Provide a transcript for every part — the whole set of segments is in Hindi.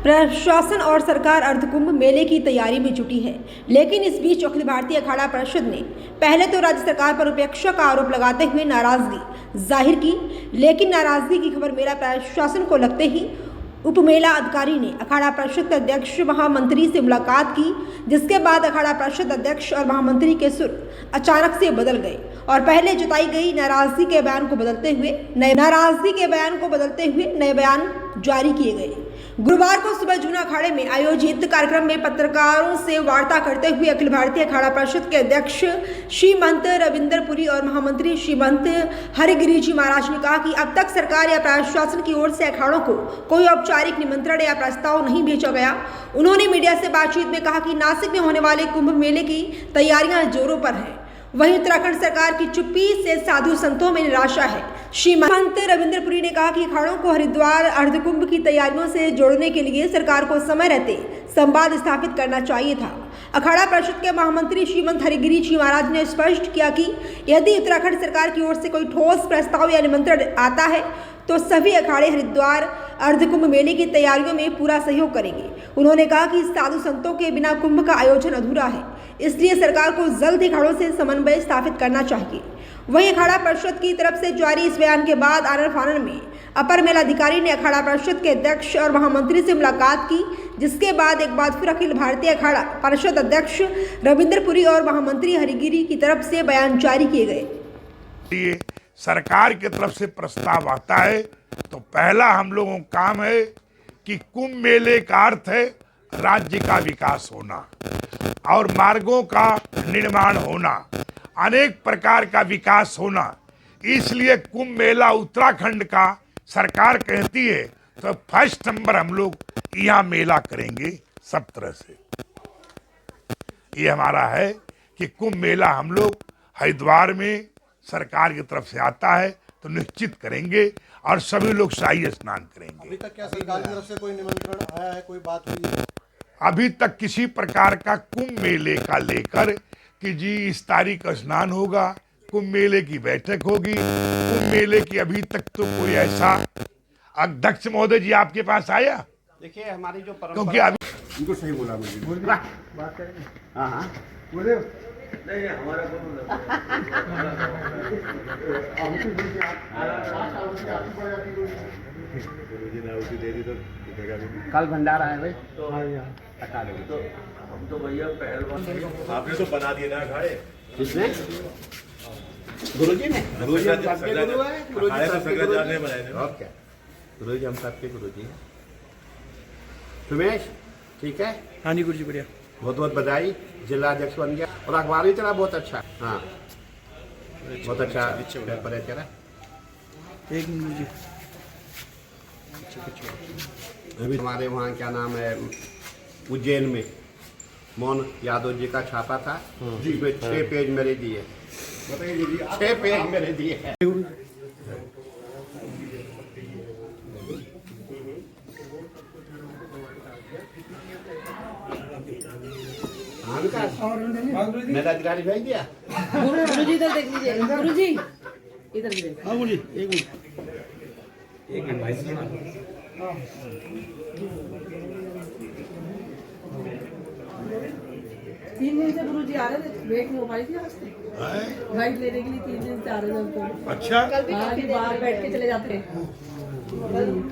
प्रशासन और सरकार अर्धकुंभ मेले की तैयारी में जुटी है, लेकिन इस बीच अखिल भारतीय अखाड़ा परिषद ने पहले तो राज्य सरकार पर उपेक्षा का आरोप लगाते हुए नाराजगी जाहिर की, लेकिन नाराजगी की खबर मेला प्रशासन को लगते ही उपमेला अधिकारी ने अखाड़ा परिषद के अध्यक्ष महामंत्री से मुलाकात की, जिसके बाद अखाड़ा परिषद अध्यक्ष और महामंत्री के सुर अचानक से बदल गए और पहले जताई गई नाराजगी के बयान को बदलते हुए नए बयान जारी किए गए। गुरुवार को सुबह जूना अखाड़े में आयोजित कार्यक्रम में पत्रकारों से वार्ता करते हुए अखिल भारतीय अखाड़ा परिषद के अध्यक्ष श्रीमंत रविंदर पुरी और महामंत्री श्रीमंत हरिगिरी जी महाराज ने कहा कि अब तक सरकार या प्रशासन की ओर से अखाड़ों को कोई औपचारिक निमंत्रण या प्रस्ताव नहीं भेजा गया। उन्होंने मीडिया से बातचीत में कहा कि नासिक में होने वाले कुंभ मेले की तैयारियां जोरों पर है, वहीं उत्तराखंड सरकार की चुप्पी से साधु संतों में निराशा है। श्रीमंत रविंद्र पुरी ने कहा कि अखाड़ों को हरिद्वार अर्धकुंभ की तैयारियों से जोड़ने के लिए सरकार को समय रहते संवाद स्थापित करना चाहिए था। अखाड़ा परिषद के महामंत्री श्रीमंत हरिगिरी जी महाराज ने स्पष्ट किया कि यदि उत्तराखंड सरकार की ओर से कोई ठोस प्रस्ताव या निमंत्रण आता है तो सभी अखाड़े हरिद्वार अर्धकुंभ मेले की तैयारियों में पूरा सहयोग करेंगे। उन्होंने कहा कि साधु संतों के बिना कुंभ का आयोजन अधूरा है, इसलिए सरकार को जल्द ही अखाड़ों से समन्वय स्थापित करना चाहिए। वहीं अखाड़ा परिषद की तरफ से जारी इस बयान के बाद आनन फानन में अपर मेलाधिकारी ने अखाड़ा परिषद के अध्यक्ष और महामंत्री से मुलाकात की, जिसके बाद एक बार फिर अखिल भारतीय अखाड़ा परिषद अध्यक्ष रविंद्र पुरी और महामंत्री हरिगिरी की तरफ से बयान जारी किए गए। सरकार की तरफ से प्रस्ताव आता है तो पहला हम लोगों का काम है कि कुंभ मेले का अर्थ है राज्य का विकास होना और मार्गों का निर्माण होना, अनेक प्रकार का विकास होना। इसलिए कुंभ मेला उत्तराखंड का सरकार कहती है तो फर्स्ट नंबर हम लोग यहाँ मेला करेंगे सब तरह से। ये हमारा है कि कुंभ मेला हम लोग हरिद्वार में सरकार की तरफ से आता है तो निश्चित करेंगे और सभी लोग शाही स्नान करेंगे। अभी तक क्या सरकार की तरफ से कोई निमंत्रण आया है, कोई बात हुई है? अभी तक किसी प्रकार का कुंभ मेले का लेकर कि जी इस तारीख का स्नान होगा, कुंभ मेले की बैठक होगी, कुंभ मेले की अभी तक तो कोई ऐसा अध्यक्ष महोदय जी आपके पास आया? देखिए हमारी जो परंपरा, क्योंकि अभी इनको सही बोला मुझे। बात करें। हाँ बोले नहीं हमारा कल भंडारा है भाई, तो हटा दो। तो हम तो भैया पहलवान आपने तो बना दिए ना अखाड़े। किसने? गुरुजी ने। गुरुजी हम सबके गुरु हैं। अखाड़े तो शंकराचार्य ने बनाए थे। और क्या, गुरुजी हम सबके गुरुजी हैं। सुमेश ठीक है? हाँ जी गुरुजी बढ़िया, बहुत बहुत बधाई, जिला अध्यक्ष बन गया और अखबार भी चला बहुत अच्छा। हाँ बहुत अच्छा पेपर है तेरा। एक मिनट जी। अभी हमारे वहाँ क्या नाम है उज्जैन में मोहन यादव जी का छापा था, जिसमें 6 पेज मेरे दिए। बताइए जी, 6 पेज मेरे दिए हैं। मेरा अधिकारी भेज दिया। गुरुजी इधर देख लीजिए, गुरुजी इधर भी देखो। हाँ बोलिए, एक मिनट भाई साहब। 3 दिन से गुरुजी आ रहे थे, वेट नहीं हो पाई थी आज से। गाइड लेने के लिए 3 दिन से आ रहे थे हमको। अच्छा हाँ जी, बाहर बैठ के चले जाते हैं।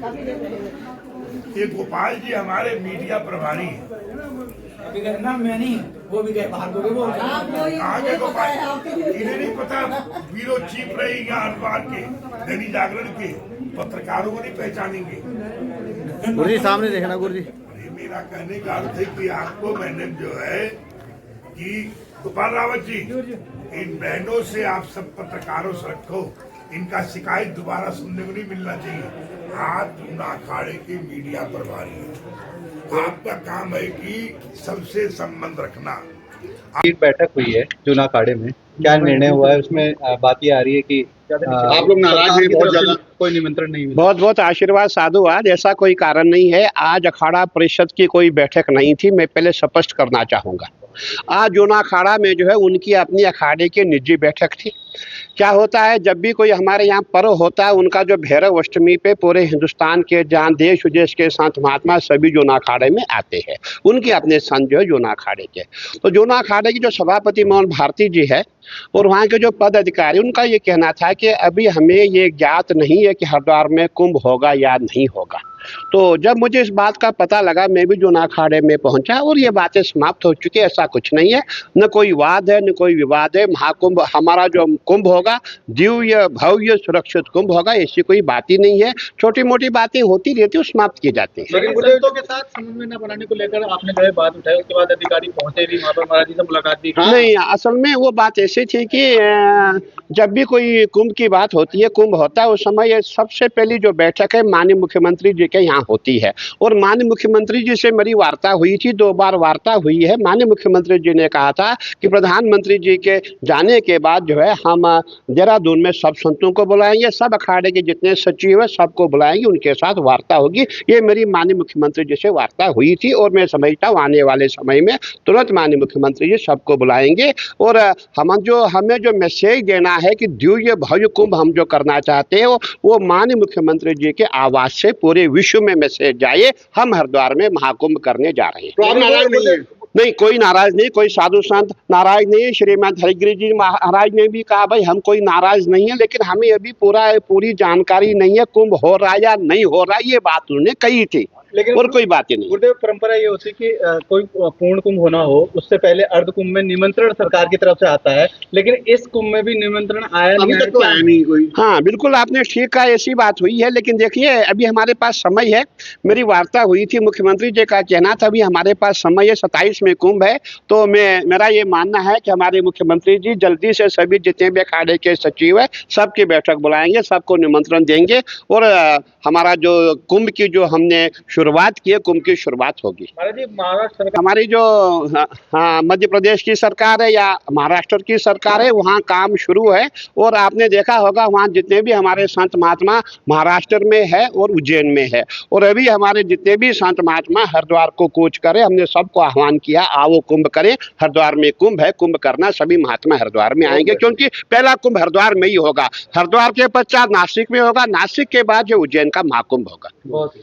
काफी देर में। ये गोपाल जी हमारे मीडिया प्रभारी हैं। अभी गए ना, मैं नहीं, वो भी गए बाहर, वो आप वही आगे ये गोपाल बताया आपके लिए। इन्हें नहीं पता ब्यूरो चीफ रहेगा अखबार के, दैनिक जागरण के पत्रकारों को नहीं पहचानेंगे। गुरुजी सामने देखना गुरुजी। अरे मेरा कहने का अर्थ है कि आपको मैंने जो है कि गोपाल रावत जी, इन बहनों से आप सब पत्रकारों से रखो, इनका शिकायत दोबारा सुनने को नहीं मिलना चाहिए। आप जूना अखाड़े के मीडिया प्रभारी हैं, आपका काम है कि सबसे संबंध रखना। एक बैठक हुई है जूना अखाड़े में, क्या निर्णय हुआ है उसमें? बात ये आ रही है कि आप लोग नाराज हैं बहुत ज्यादा, कोई निमंत्रण नहीं मिला। बहुत बहुत आशीर्वाद साधुवाद, ऐसा कोई कारण नहीं है। आज अखाड़ा परिषद की कोई बैठक नहीं थी, मैं पहले स्पष्ट करना चाहूंगा। आज जूना अखाड़ा में जो है उनकी अपनी अखाड़े की निजी बैठक थी। क्या होता है, जब भी कोई हमारे यहाँ पर्व होता है, उनका जो भैरव अष्टमी पे पूरे हिंदुस्तान के जहाँ देश विदेश के संत महात्मा सभी जूना अखाड़े में आते हैं। उनके अपने संत जो है जूना अखाड़े के, तो जूना अखाड़े की जो सभापति मोहन भारती जी है और वहाँ के जो पद अधिकारी, उनका ये कहना था कि अभी हमें ये ज्ञात नहीं है कि हरिद्वार में कुंभ होगा या नहीं होगा। तो जब मुझे इस बात का पता लगा, मैं भी जूना अखाड़े में पहुंचा और ये बातें समाप्त हो चुकी है। ऐसा कुछ नहीं है, न कोई वाद है न कोई विवाद है। महाकुंभ हमारा जो कुंभ होगा दिव्य भव्य सुरक्षित कुंभ होगा, ऐसी कोई बात ही नहीं है। छोटी मोटी बातें होती रहती है, समाप्त की जाती है। लेकिन संतों के साथ समन्वय न बनाने को लेकर आपने जो है बात उठाई, उसके बाद अधिकारी पहुंचे भी वहाँ पर, महाराज जी से मुलाकात भी की। नहीं, असल में वो बात ऐसी थी कि जब भी कोई कुंभ की बात होती है, कुंभ होता है, उस समय ये सबसे पहली जो बैठक है माननीय मुख्यमंत्री जी के यहाँ होती है। और माननीय मुख्यमंत्री जी से मेरी वार्ता हुई थी, 2 बार वार्ता हुई है। माननीय मुख्यमंत्री जी ने कहा था कि प्रधानमंत्री जी के जाने के बाद जो है हम देहरादून में सब संतों को बुलाएंगे, सब अखाड़े के जितने सचिव है सबको बुलाएंगे, उनके साथ वार्ता होगी। ये मेरी माननीय मुख्यमंत्री जी से वार्ता हुई थी और मैं समझता हूँ आने वाले समय में तुरंत माननीय मुख्यमंत्री जी सबको बुलाएंगे। और हमें जो मैसेज देना है कि दिव्य भव्य कुंभ हम जो करना चाहते हैं वो माननीय मुख्यमंत्री जी के आवाज से पूरे विश्व में मैसेज जाए, हम हरिद्वार में महाकुंभ करने जा रहे हैं। तो आप नाराज नहीं है? नहीं, कोई नाराज नहीं, कोई साधु संत नाराज नहीं है। श्रीमद हरिगिरी जी महाराज ने भी कहा भाई हम कोई नाराज नहीं है, लेकिन हमें अभी पूरी जानकारी नहीं है कुंभ हो रहा है या नहीं हो रहा है, ये बात उन्होंने कही थी। लेकिन और कोई बात ही नहीं। गुरुदेव, परंपरा ये होती है कि कोई पूर्ण कुंभ होना हो उससे पहले अर्ध कुंभ में निमंत्रण सरकार की तरफ से आता है, लेकिन इस कुंभ में भी निमंत्रण आया अभी नहीं तक तो आया नहीं कोई। हाँ बिल्कुल, आपने ठीक कहा, ऐसी बात हुई है। लेकिन देखिए अभी हमारे पास समय है, मेरी वार्ता हुई थी, मुख्यमंत्री जी का कहना था अभी हमारे पास समय है, 27 में कुंभ है। तो मेरा ये मानना है कि हमारे मुख्यमंत्री जी जल्दी से सभी जितने भी अखाड़े के सचिव है सबकी बैठक बुलाएंगे, सबको निमंत्रण देंगे और हमारा जो कुंभ की जो हमने शुरुआत की है, कुंभ की शुरुआत होगी। महाराज जी, महाराष्ट्र सरकार, हमारी जो मध्य प्रदेश की सरकार है या महाराष्ट्र की सरकार है, वहाँ काम शुरू है। और आपने देखा होगा वहाँ जितने भी हमारे संत महात्मा महाराष्ट्र में है और उज्जैन में है। और अभी हमारे जितने भी संत महात्मा हरिद्वार को कूच करे, हमने सबको आह्वान किया आओ कुंभ करें। हरिद्वार में कुंभ है, कुंभ करना सभी महात्मा हरिद्वार में आएंगे, क्योंकि पहला कुंभ हरिद्वार में ही होगा। हरिद्वार के पश्चात नासिक में होगा, नासिक के बाद जो उज्जैन का महाकुंभ होगा। बहुत